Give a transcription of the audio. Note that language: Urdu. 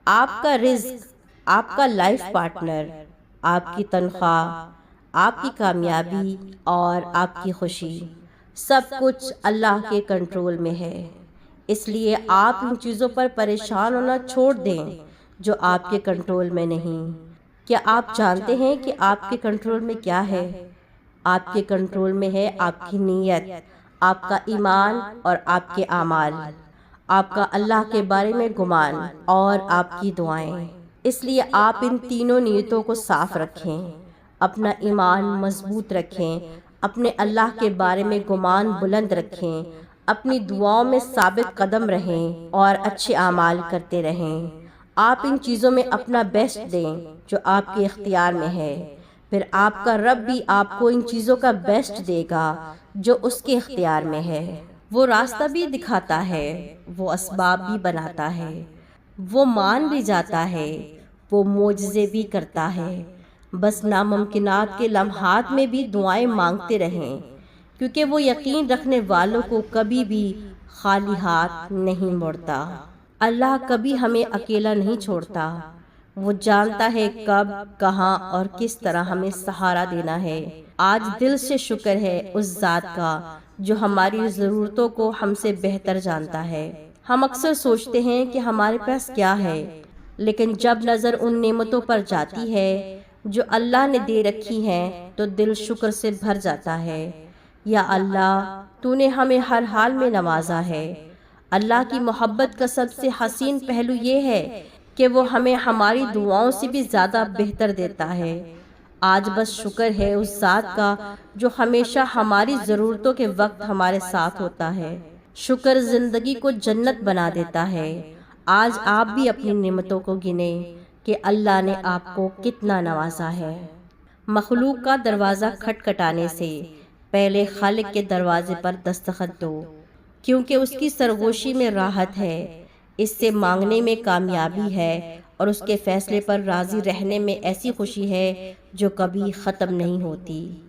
آپ کا رزق، آپ کا لائف پارٹنر، آپ کی تنخواہ، آپ کی کامیابی اور آپ کی خوشی، سب کچھ اللہ کے کنٹرول میں ہے۔ اس لیے آپ ان چیزوں پر پریشان ہونا چھوڑ دیں جو آپ کے کنٹرول میں نہیں۔ کیا آپ جانتے ہیں کہ آپ کے کنٹرول میں کیا ہے؟ آپ کے کنٹرول میں ہے آپ کی نیت، آپ کا ایمان اور آپ کے اعمال، آپ کا اللہ کے بارے میں گمان اور آپ کی دعائیں۔ اس لیے آپ ان تینوں نیتوں کو صاف رکھیں، اپنا ایمان مضبوط رکھیں، اپنے اللہ کے بارے میں گمان بلند رکھیں، اپنی دعاؤں میں ثابت قدم رہیں اور اچھے اعمال کرتے رہیں۔ آپ ان چیزوں میں اپنا بیسٹ دیں جو آپ کے اختیار میں ہے، پھر آپ کا رب بھی آپ کو ان چیزوں کا بیسٹ دے گا جو اس کے اختیار میں ہے۔ وہ راستہ بھی دکھاتا ہے، وہ اسباب بھی بناتا ہے، وہ مان بھی جاتا ہے، وہ معجزے بھی کرتا ہے۔ بس ناممکنات کے لمحات میں بھی دعائیں مانگتے رہیں، کیونکہ وہ یقین رکھنے والوں کو کبھی بھی خالی ہاتھ نہیں موڑتا۔ اللہ کبھی ہمیں اکیلا نہیں چھوڑتا، وہ جانتا ہے کب، کہاں اور کس طرح ہمیں سہارا دینا ہے۔ آج دل سے شکر ہے اس ذات کا جو ہماری ضرورتوں کو ہم سے بہتر جانتا ہے۔ ہم اکثر سوچتے ہیں کہ ہمارے پاس کیا ہے، لیکن جب نظر ان نعمتوں پر جاتی ہے جو اللہ نے دے رکھی ہیں تو دل شکر سے بھر جاتا ہے۔ یا اللہ، تو نے ہمیں ہر حال میں نوازا ہے۔ اللہ کی محبت کا سب سے حسین پہلو یہ ہے کہ وہ ہمیں ہماری دعاؤں سے بھی زیادہ بہتر دیتا ہے۔ آج بس شکر ہے اس ذات کا جو ہمیشہ ہماری ضرورتوں کے وقت ہمارے ساتھ ہوتا ہے۔ شکر زندگی کو جنت بنا دیتا ہے۔ آج آپ بھی اپنی نعمتوں کو گنیں کہ اللہ نے آپ کو کتنا نوازا ہے۔ مخلوق کا دروازہ کھٹکھٹانے سے پہلے خالق کے دروازے پر دستخط دو، کیونکہ اس کی سرگوشی میں راحت ہے، اس سے مانگنے میں کامیابی ہے اور اس کے فیصلے پر راضی رہنے میں ایسی خوشی ہے جو کبھی ختم نہیں ہوتی۔